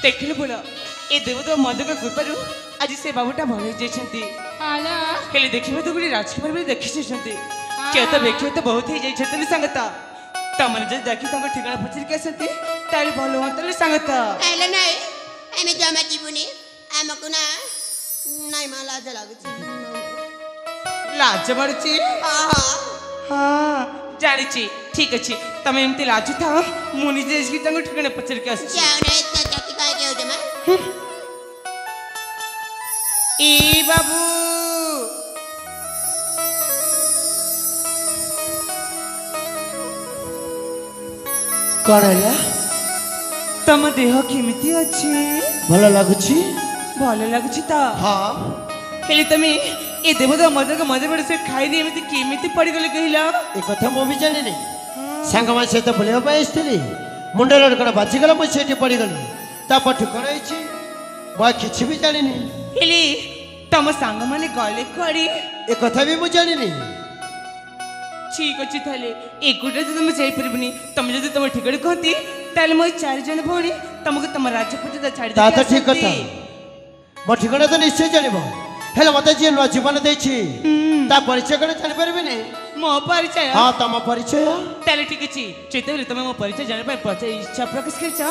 देखिले बोला ए देवता मदक कृपारू आज से बाबूटा भल जाइछंती आला हेले देखिबे तो गुडी राजकुमार भी देखि छंती के तो देखियो तो बहुत ही जाइछंती संगता तमन जे देखि तंग ठिकाना पचर के असंती ताली भलो होतले संगता आले नाही आम्ही जमा जीवनी आमको ना नाही मला लाज लागुची लाज मारुची हां हां जानिची ठीक अछि तमे एमती लाजु था मुनि जे इसकी तंग ठिकाना पचर के असछि जाऊ नाही इतना ताकी काय के जमा ए बाबू कौन है तम देह केमिति अछि भल लगुची भल लागुछि ता हाँ हेले तमे ए देवता मदक मजे बड़े से खाई दी एमिति केमिति पड़ी गले कहिला ए कथा मो भी जानि नहीं सांग मा से तो बुलिया पाई आस्थिली मुंडर कण बाजी गला मो सेठी पड़ी गली ता पठ करैछि बा किछि भी जानि नहीं हेले तम सांग माने गले करी ए कथा भी मो जानि नहीं ठीक अछि थाले एकुटा जे तुम जाई परबनी तुम जदि तुम ठिकड़े कहती ताले मोय चार जन भोणी तुमको तुम राज्य पूजा छाड़ी ता तो ठीक कथा मो ठिकाना तो निश्चय जानिबो हेले मते जे नो जीवन देछि ता परिचय कने जानि परबे नहीं मो परिचय हां तम परिचय ताले ठीक अछि चेतले तुम मो परिचय जाने पाए परिचय इच्छा प्रकाश करछ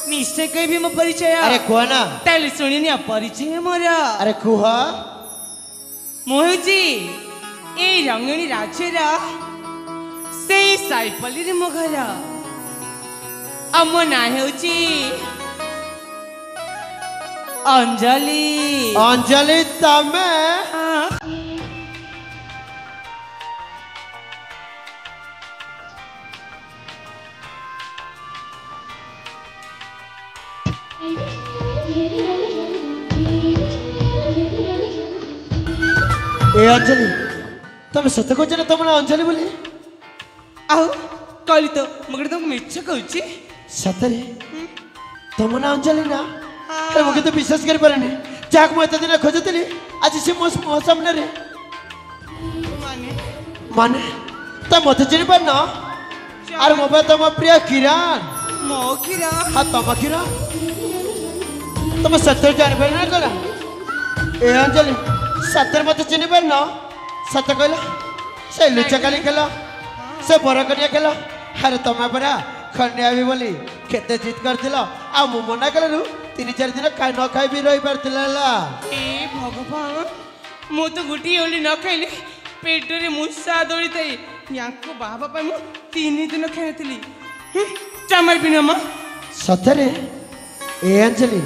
निश्चय कहबी मो परिचय अरे कोना ना ताले सुनिनी परिचय मोरा अरे कुहा मोहजी ए रंगणी राज्यरा से साइपली रे मो घर अमो ना हेउची अंजलि अंजलि तमे ए अंजलि तमे सत को जने तमना अंजलि बोली आउ कहली तो मगर तुमको मिछ कहूची सतरे तमना अंजलि ना अरे मुझे तो विश्वास कर पारे नहीं जाक मैं इतने दिन खोजतली आज से मो सामने रे माने माने त मते चिनि पर ना अरे मो तम प्रिय किरण मो किरा हां तम किरण तम सत्य जान पर ना कला ए अंजलि सत्य मते चिनि पर ना सत्य कहला से लुचा काली खेला से बड़ कनिया खेला अरे तमे परा खन्या भी बोली केते जिद करथिलो आ मु मना कलु 3-4 दिन खाइ न खाइ भी रही परथिला ए भगवान मो तो गुटी ओली न खाइली पेट रे मुसा दौड़ी थाई याको बाबा पा मु 3 दिन खाइतली चमर बिना म सतरे ए अंजलि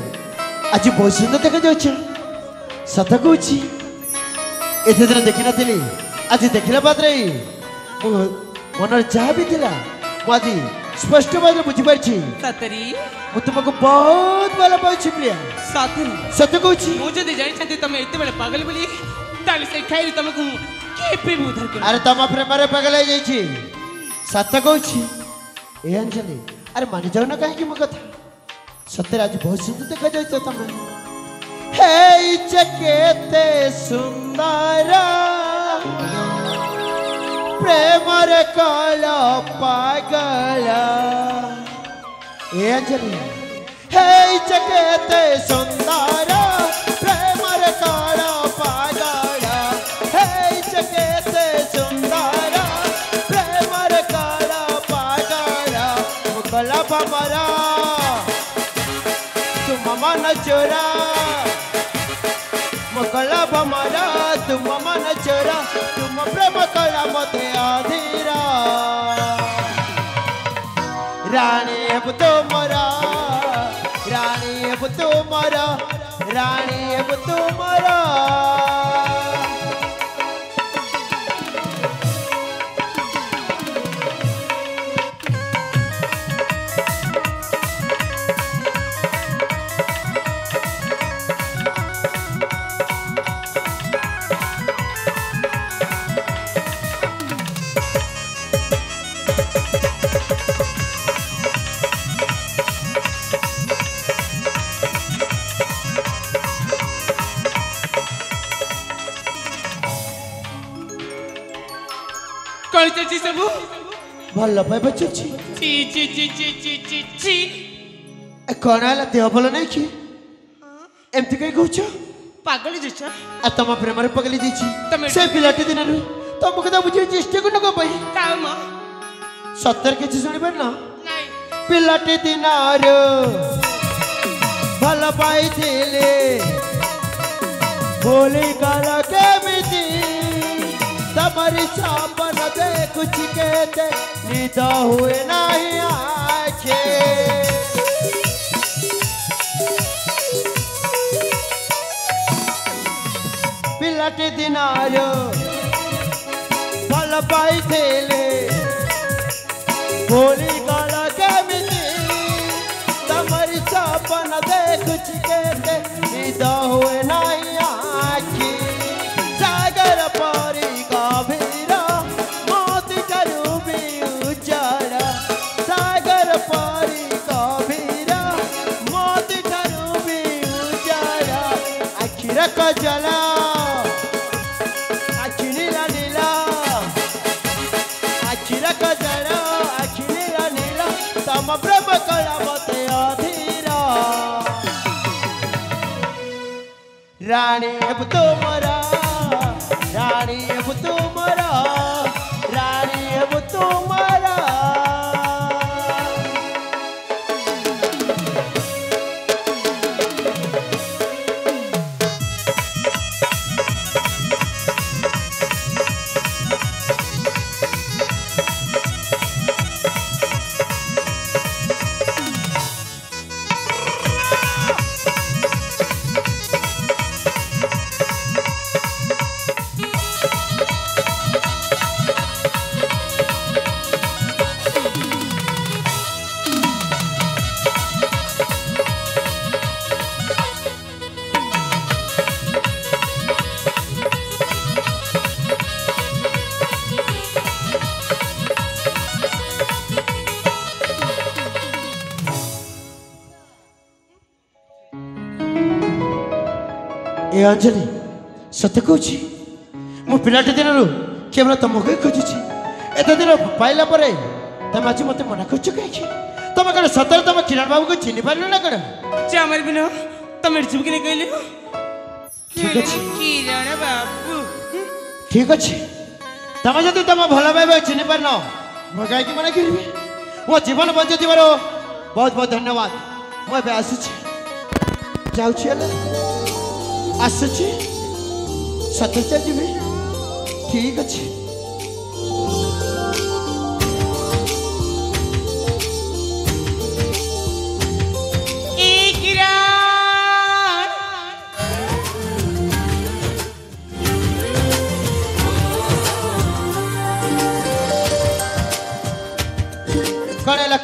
आज बहुत सुंदर देखा जाउछ सत कहूची एते दिन देखि नथिली आज देखिला बाद रे मन जहाँ भी थिला मादी स्पष्ट बात बुझी पारछि सतरी मु तुमको बहुत भल पाउछि प्रिया सतरी सत कहूची मु जदि जानि छथि तमे एते बडे पागल बोली ताले से खाइली तमको केपे उधार कर अरे तम प्रेम रे पागल हो जाइछि सत कहूची ए अंजलि अरे मानि जाउ न काहे कि मो कथा सत्य आज बहुत सुंदर देखा जाइछ तमे हे केते सुंदर प्रेम रे कल पागल ए अंजलि हे केते सुंदर प्रेम रे कल पागल हे केते सुंदर प्रेम रे कल पागल मुकला बमरा तुम मन चोरा मुकला बमरा तुम मन चोरा तुम प्रेम कला मते आधीरा रानी अब तुमरा रानी अब तुमरा रानी अब तुमरा कौन चची सब भल पाइबा चुची ची ची ची ची ची ची ची कौन है देह भल नहीं कि एमती कहीं कौच पागल दिछ आ तुम प्रेम पगली दी तमे- से पिलाटी दिन तुम कथा बुझे चेष्टा कर न पाई काऊ म सतर किसी शुणी पार ना नाही पिलाटी दिन भल पाई बोली गल केमिति तमरी चापन देखुची केते निद हुए नहीं आखे पिलाटी दिन भल पाई बोली गल केमिति तमरी चापन देखुची केते निद हुए नहीं आखी सागर परी गभीर मोती करूबी उजाड़ सागर परी गभीर मोती करूबी उजाड़ आखिर कजला आखि नीला नीला आखिर कजला आखि नीला नीला तम प्रेम कला मते अधीरा रानी अब तुमरा रानी अब तुमरा रानी अब तुमरा ए अंजलि सत्य कहूँ मो पिलाटी दिन केवल तुमको खोजुची एत दिन पाइला तुम आज मत मना कर कहीं तुम कौन सतर तुम किरण बाबू को चिन्ह पार ना कौन चामर बिना तमे चुपकी ने कहले ठीक अछि किरण बाबू ठीक अच्छे तुम जब तुम भल पाइब चिन्ह पार न मैं कहीं मना करी मो जीवन बंचुवर बहुत बहुत धन्यवाद मुझे आसुची जाऊँ आसुची सतर्क जी ठीक अच्छे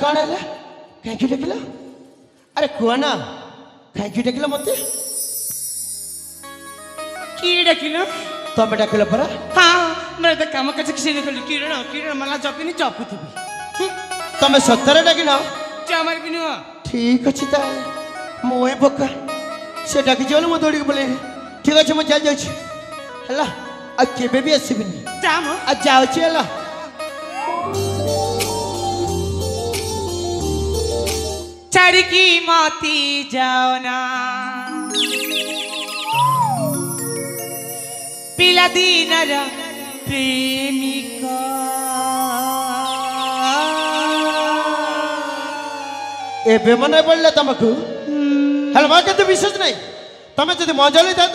कौन है कहीं डेकिल अरे कुआ ना कहीं डेकिल मत की डकिलो तुम डाकिल परा हाँ मैं तो काम कर किसी ने कहली किरण किरण मला जपिनी जपुथबी तुम सतरे डाकिन चामर बिनु ठीक अच्छे मुई पक्का से डाकी बोले मुझे दौड़ बोले ठीक अच्छे मुझे चल जाऊँ है केबे भी आसबिनी जाम आज जाऊँ चढ़की माती जाओ ना पिला दीनर प्रेमिका एबे मन पड़े तुमको हेलो मोर के विश्वास नहीं तुम जब मजाली था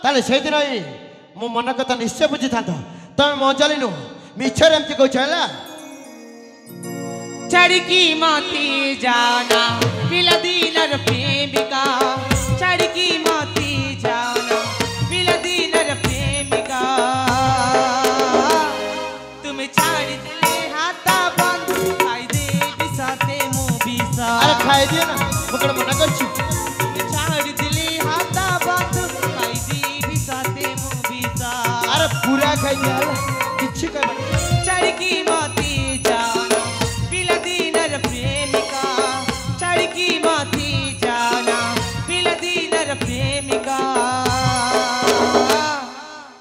ताले से दिन मो मन कथा निश्चय बुझी था तुम मजाली नु मिछर एमती कहला चढ़की माती जाना पिला दीनर प्रेमिका चढ़की माती जाना पिला दीनर प्रेमिका तुम छाड़ दिले हाथा बंद खाई दे बिसाते मुंह बिसा अरे खाई दिए ना मकड़ मना कर तुम छाड़ दिले हाथा बंद खाई दे बिसाते मुंह बिसा अरे पूरा खाई दिया किछि कर चढ़की माती जाना पिला दीनर प्रेमिका चढ़की माती जाना पिला दीनर प्रेमिका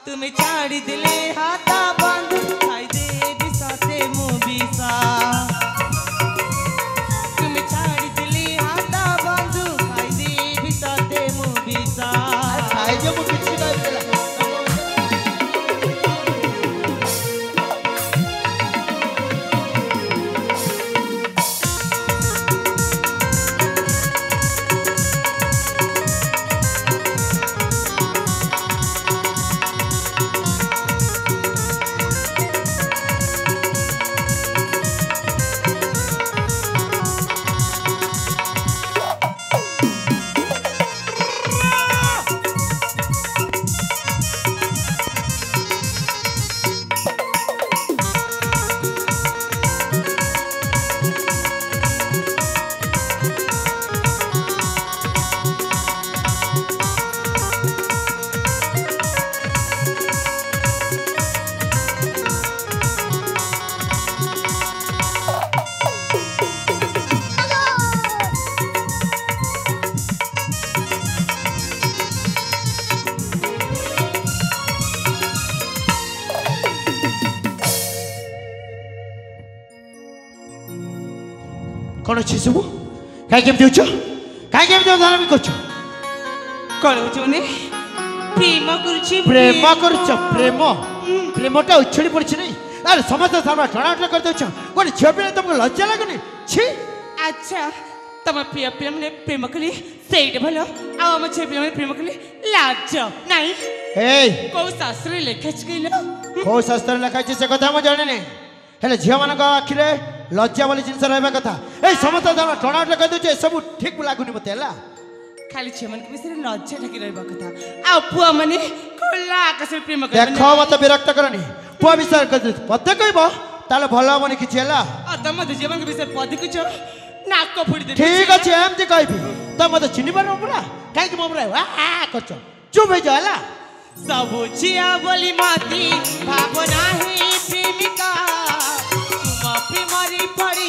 तुम छाड़ दिले हाथा बंद खाई दे बिसाते मुंह बिसा तुम छाड़ दिले हाथा बंद कौन अच्छे सब कहीं देच कहीं धान भी कर कौन होने प्रेम करुछि प्रेम प्रेम प्रेमटा उछड़ी पड़ी नहीं अरे समस्त सामना टणाटण कर देछ गोटे झील पे तुमको लज्जा लगुनि छी अच्छा तम प्रिय प्रेम ने प्रेम कली सेठ भलो आम झे प्रेम प्रेम कली लाज नहीं कौ शास्त्र लेखा कौ शास्त्र लिखाई से कथा मुझे जाने नहीं हेले झील मान आखिरे लज्जा वाली जिनस रहा कथा ए समस्त सामना टणाटण कर देछ सब ठीक लगुनि मत खाली झील मान विषय लज्जा ढाकी रहा कथा आ पुआ माने खोला आकाश प्रेम कर देख मत विरक्त करनी पुआ विषय पदे कहब ताले भल हमनी कि तम जीवन विषय पदे कुछ नाक फुड़ी दे ठीक अच्छे एमती कहबी तो मत चिन्ह पार पूरा कहीं मोबरा कर चुप हो जा सब झिया बोली माती भावना ही प्रेमिका तुम प्रेमरी पड़ी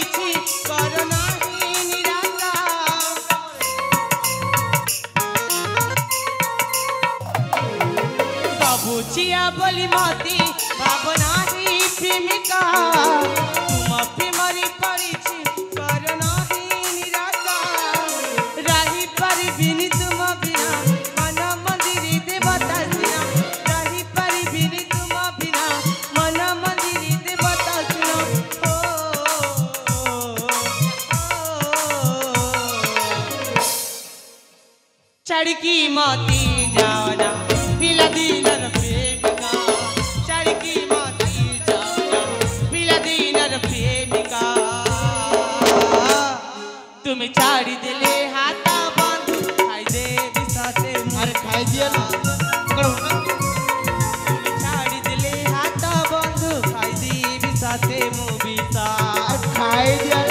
करना ही निराशा सब झिया बोली माती भावना ही प्रेमिका तुम प्रेमरी पड़ी करना ही निराशा रही पर बिनी तुम बिना मन मंदिर देवता सिना रही पर बिनी तुम बिना मन मंदिर देवता सिना चढ़की माती जाना पिला दीनर प्रेमिका चढ़की माती जाना पिला दीनर प्रेमिका तुम छाड़ी दिले हाथा बंद खाई दे विसासे अरे खाई दिया ना तुम छाड़ी दिले हाथा बंद खाई दे विसासे मुबिसा खाई दिया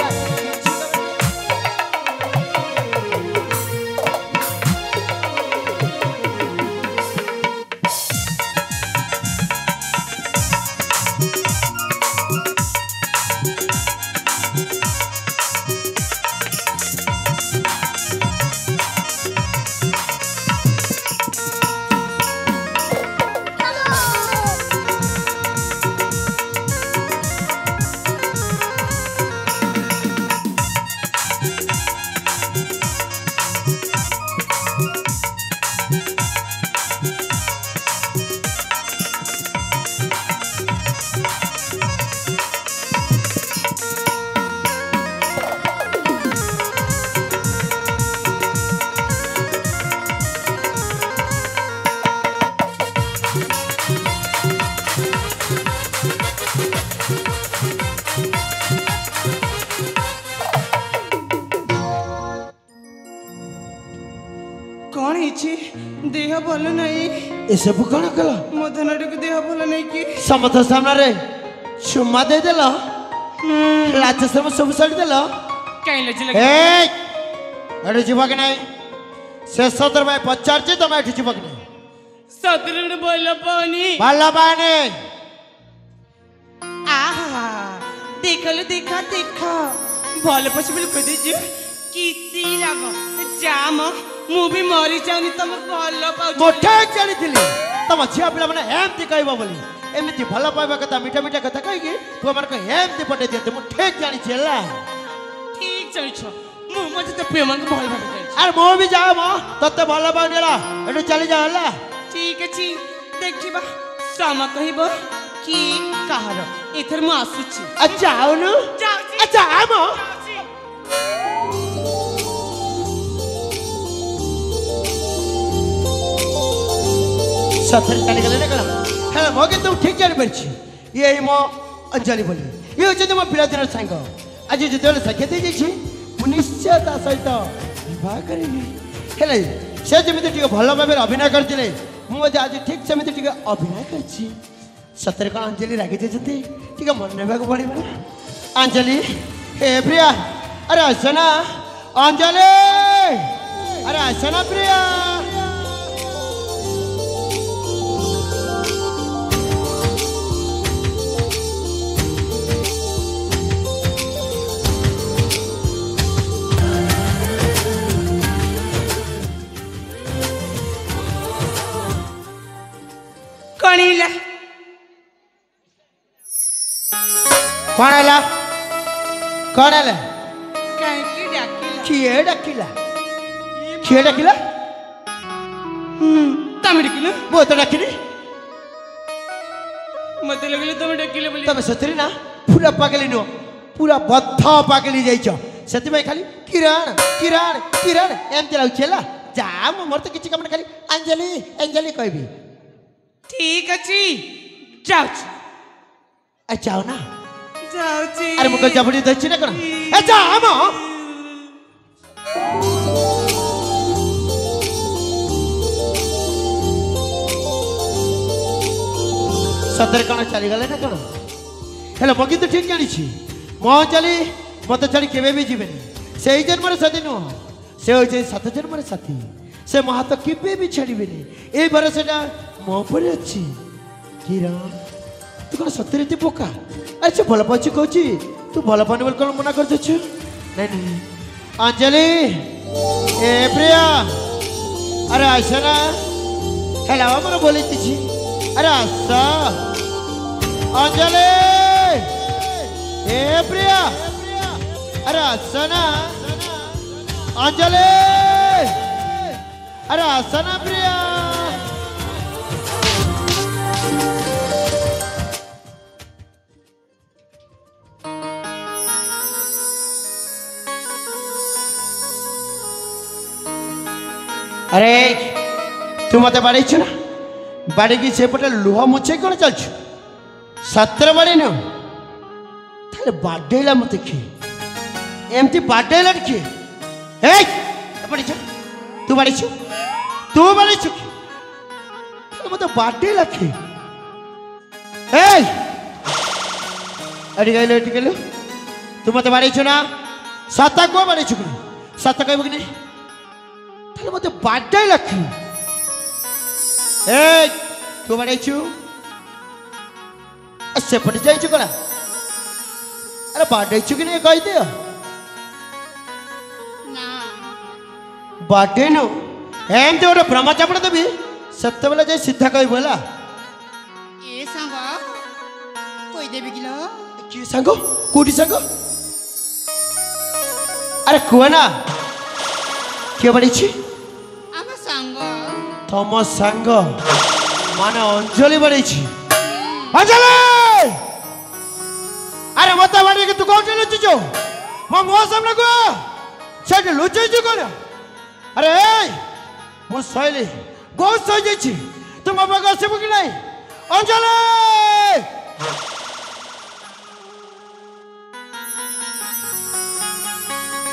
कौन है देह भल नहीं ये सब कौन कल मो धनटी को देह भल नहीं कि समत सामने चुम्मा दे देल लाच सब सब साड़ी देल कहीं लज लगे एठू जीव कि नहीं शेष सदर भाई पचार तुम एठू जीव कि नहीं सदरण बोल पानी भल पानी आहा देखल देखा देखा भल पछ बोल कह दे किती लाग जाम मु भी मरी जाऊनी तुम भल पाउ मोठे जानी तुम झील पिला मैंने एमती कहब बोली एमती भल पाइबा कथा मीठा मीठा कथा कहीकि तू आम एमती पटे दिए मुझे ठीक जानी ठीक जानिछ मु मते तो प्रेम को भल भाग जानिछ अरे मो भी जाओ मो तते भल पाउनेला एठू चली जा हला ठीक अछि देखिबा सामा कहबो कि कहार एथर मु आसुछि अच्छा आउनु जाउछि अच्छा आमो सफर चली गले ना कला है मो के तुम ठीक जानि परछि ये मो अंजलि बोली ये होचे तुम पिला दिन संग आज जेतेले सखे दे छी निश्चय ता सहित विवाह करेनी हेले से जेमिति टिके भल भाबे अभिनय करथिले मु आज ठीक सेमिति टिके अभिनय करछि सतर का अंजलि रागी देछथि टिके मन नेबा को पड़िबा अंजलि हे प्रिया अरे असना अंजलि अरे असना प्रिया कणिला कौन है कौन है କାହିଁକି ଡାକିଲା? କିଏ ଡାକିଲା? କିଏ ଡାକିଲା? ତମେ ଡାକିଲ? ମୁଁ ତ ଡାକିନି। ମତେ ଲାଗିଲା ତମେ ଡାକିଲ ବୋଲି। ତମେ ସେଥିରେ ନା ପୁରା ପାଗଳି ନୁହଁ, ପୁରା ବଦ୍ଧ ପାଗଳି ଯାଇଛ। ସେଥିପାଇଁ ଖାଲି କିରଣ କିରଣ କିରଣ ଏମିତି ଲାଗୁଛି ହେଲା। ଯା ମୋର ତ କିଛି କାମ ନା, ଖାଲି ଅଞ୍ଜଲି ଅଞ୍ଜଲି କହିବି। ଠିକ ଅଛି ଯାଉଛି। ଯାଅ ନା। ଯାଉଛି। ଆରେ ମୁଁ ଜାବୁଡ଼ି ଧରିଛି ନା କଣ? ଯା ମ। ସତରେ କଣ ଚାଲିଗଲେ ନା କଣ? ହେଲେ ମୁଁ କିନ୍ତୁ ଠିକ ଜାଣିଛି, ମୋ ଅଞ୍ଜଲି ମତେ ଛାଡ଼ି କେବେ ବି ଯିବେନି। ସେଇ ଜନ୍ମରେ ସାଥୀ ନୁହଁ, ସେ ହଉଛି 7 ଜନ୍ମରେ ସାଥୀ। ସେ ମୋ ହାତ କେବେ ବି ଛାଡ଼ିବେନି। ଏଇ ଭରସାଟା ମୋ ଉପରେ ଅଛି। କିରଣ ତୁ କଣ ସତରେ ଏତେ ବୋକା? ଆରେ ସେ ଭଲ ପାଉଛି କହୁଛି, ତୁ ଭଲ ପାଉନି ବୋଲି କଣ ମନା କରିଦେଉଛୁ? ନାଇଁ ନାଇଁ ଅଞ୍ଜଲି, ଏ ପ୍ରିୟା, ଆରେ ଆସ ନା। ହେଲା ଆମର ବୋଲିଛି। ଆରେ ଆସ ଅଞ୍ଜଲି, ଏ ପ୍ରିୟା, ଆରେ ଆସ ନା ଅଞ୍ଜଲି, ଆରେ ଆସ ନା ପ୍ରିୟା। अरे तू मत बाड़ेच ना, बाड़ी की सेपटे लुह मुछे कौन चलछु? 17 बाड़ी न ताले बाडेला मत किए एमती बाडेला किए? ए बाड़ीछ तू बाड़ीछ, तू बाड़ीछ ताले मत बाडेला किए? ए अड़ी गइलो तू मत बाड़ीछ ना? साता को बाड़ीछ कि साता कहबो कि नहीं? ताले मत बाडेला किए? ए तू बाड़ीछ सेपटे जाइछु कला? अरे बाडेछु कि नहीं कहि दियो ना बाडे नो एम तो ब्रह्म चापड़ देबी सत्य बेला जाय सीधा कहबो होला। ए संग कोई देबी किलो? की संग कोडी संग? अरे कुआ ना के बाड़ीछि? आम संग तम संग माने अंजलि बाड़ीछि। अंजलि अरे मत बाड़ी के तू कोठे लुचिचो? मो सामने को सेठ लुचिचो कोन? अरे मो सैली बहुत सही जाइछि, तुम बाबा को आसीबो कि नहीं? अंजलि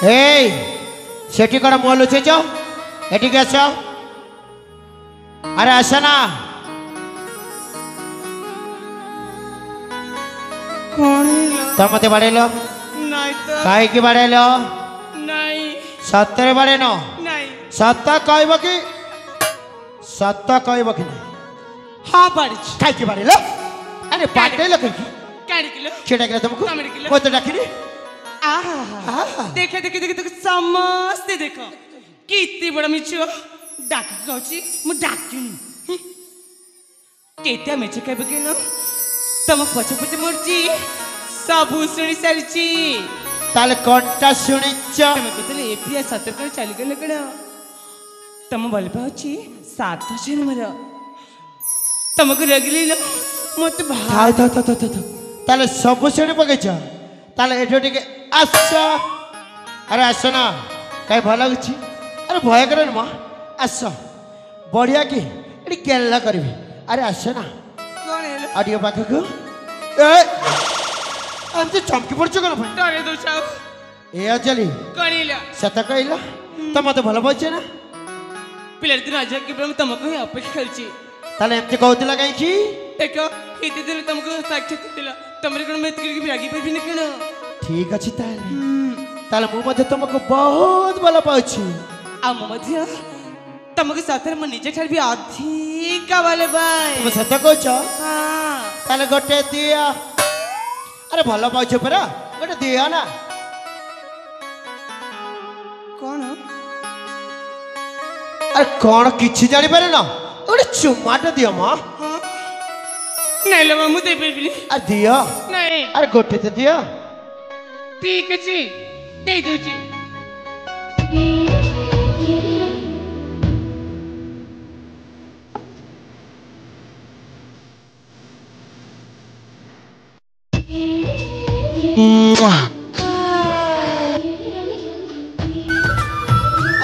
ए सेठी कोन मो लुचिचो? एठी के आसो। अरे आस ना। कौन तो मत बाड़ेलो? नहीं तो काहे की बाड़ेलो? नहीं सत्तर बाड़े न नहीं। सत्ता कहबो कि सत्ता कहबो कि नहीं? हाँ बाड़ीछ। काहे की बाड़ेलो? अरे बाड़ेलो कहि की? काढ़ी किलो केटा के तुमको कामड़ी किलो। को तो डाकिनी? आहा देखे देखे देखे देखे समस्ते देखो कितनी बड़ा मिछु डाक गौची मु डाकिनी केटा मिछु के बकेनो तम पछे पछे मोरची सब सुनी सारची। ताले कोनटा सुनिच? तम केतले एपिया सतर कर चली गेले कण तम बोल पाउची 7 जन्मर तमको रगली न मत भाई था ताले सब सुनी पकेछ? ताले एठो टिके आस। अरे आस ना काहे भल लागुची? अरे भय करे न आस बढ़िया की एटी केला करबी। अरे आस ना कौन है आडियो पाखक ए अंत चमकी पड़छ कोन भाई? डरे दोछाओ ए अजली कणीला सत कहला तो मत भल पाछे ना? पिलर दिन आज के ब्रह्म तमको ही अपेक्षा करची ताले एमती कहउतला काहे की? देखो इते दिन तमको साक्षात दिला तमरे कोन मत के रागी पर भी न कण। ठीक अछि ताले मु मध्ये तुमको बहुत भल पाउछि। आ मध्य तमको साथर मन निजे ठार भी अधिक वाले बाय तुम सत कहछ? हां ताले गोटे दिया। अरे भल पाउछ परा गोटे दिया ना। कौन अरे कौन किछि जानि पारे ना? गोटे चुमाटा दिया मां। हां नहीं लो मु दे परबी अरे दिया। नहीं अरे गोटे तो दिया। ठीक अछि दे दोची।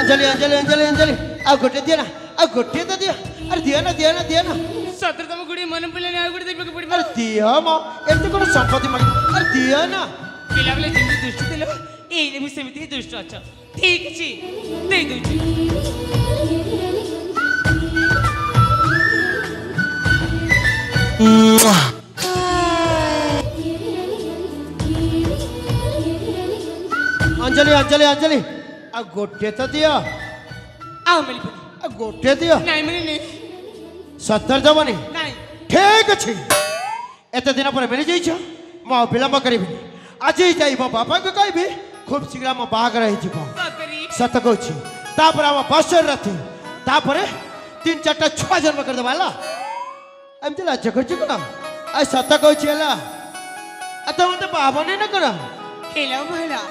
अंजलि अंजलि अंजलि अंजलि आ गोटे दिया ना आ गोटे तो दिया अरे दिया ना दिया ना दिया ना सतर तम गुडी मन पिले ना गुडी देबे पड़ी अरे दिया मां एते कोन संपत्ति मांग अरे दिया ना पिला बेले जिंदगी दुष्ट दिलो एई भी सेमिति दुष्ट अच्छा ठीक छी दे दूची अंजलि अंजलि अंजलि आ गोटे तो दिया आओ मिली पड़ी आ गोटे दिया नहीं मिली नहीं 70 जवानी नहीं ठीक अछि एते दिन पर मिल जाइछ म विलंब करबी आज ही जाई मो बापा के कहबी खूब शीघ्र म बाग रही जीव सतरी सत कहछि तापर हम बसर रथी तापर 3-4टा छुआ जन्म कर देबाला एमती लाज करछि कोन आ सत कहछि हला आ त मते बाबने न कर हेला भला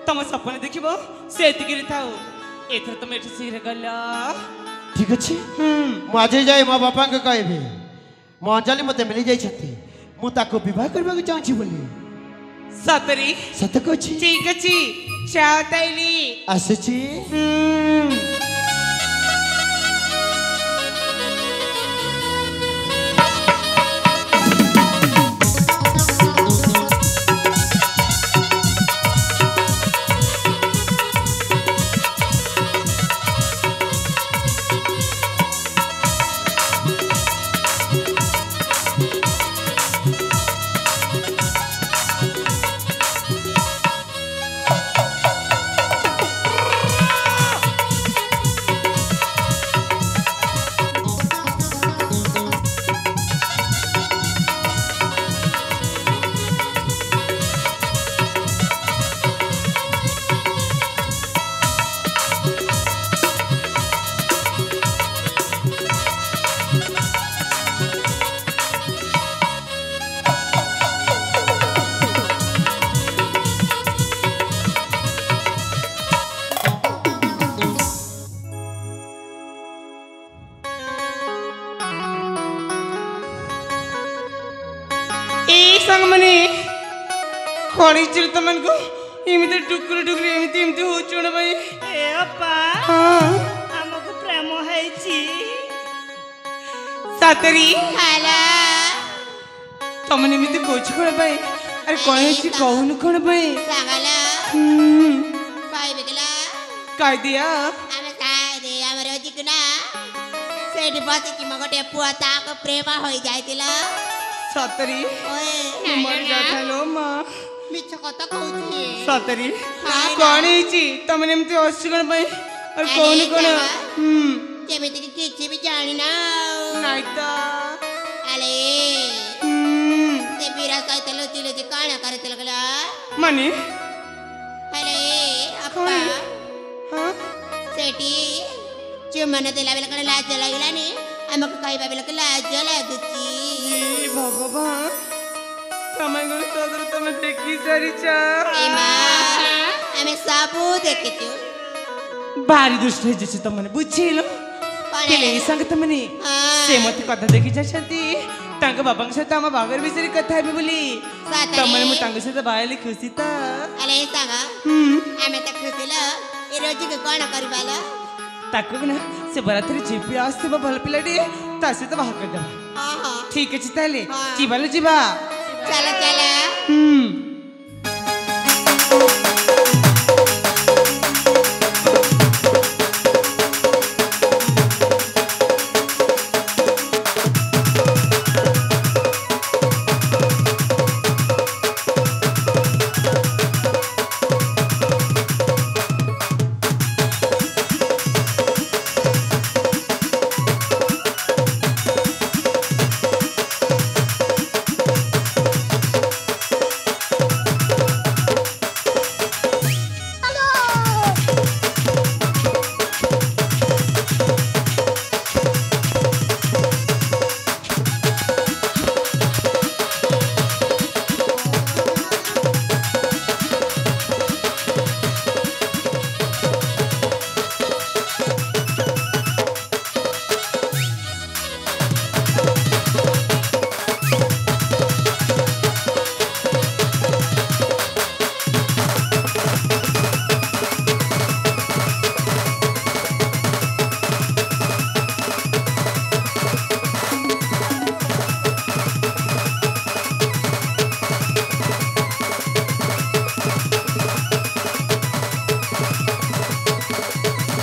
तम सपन देखिबो सेति गिरी थाओ एथर तम एठी शीघ्र गला ठीक अछि म आज ही जाई मो बापा के कहबी म अंजलि मते मिल जाई छथि मु ताको विवाह करबा के चाहछि बोली सतरी सत कहछि ठीक अछि चाव तैली आसेछि संग मने खड़ी चिर तमन को इमिते टुकुर टुकुर इमिते इमिते हो चुन भाई ए अपा हां हमको प्रेम हैची सतरी हाला तमन इमिते कोच कोन भाई अरे कोन छि कहून कोन भाई सागला हम्म काय बेगला काय दिया आमे काय दे हमर जिकना सेठी बस कि मगटे पुआ ताक प्रेम होई जायतिला सतरी ओए मर जाथलो मां मिछ कथा कहउछि सतरी हां कोन छि तमन इमिते असिगण भाई अरे कोन कोन जेमिति कि किछि भी जानि ना नाइ त अले ते बिरा सहितलो तिले जे काणा करते लगला माने अले अप्पा हां सेठी चुमन देला बेला कण लाज लागलानी हमक कहबा बेला के लाज लागुछि हे भगवान समय गुण सदर तमे देखि सारिचा एमा हमें सबू देखिछु भारी दुष्ट है जैसे तमने बुझिलो केले संग तमने से मत कथा देखि जछती तांग बाबा के साथ हम बागर विषय कथा है बोली तमने मु तांग से बायली खुशी ता अले सांगा हमें त खुशिला ए रोज के कोन करबाला ताको ना से बरातरी जीपी आस्ते भल पिलाडी तासे तो बाह कर दे हां हां ठीक है ताले हाँ। जीवालो जीवा चला चला हम्म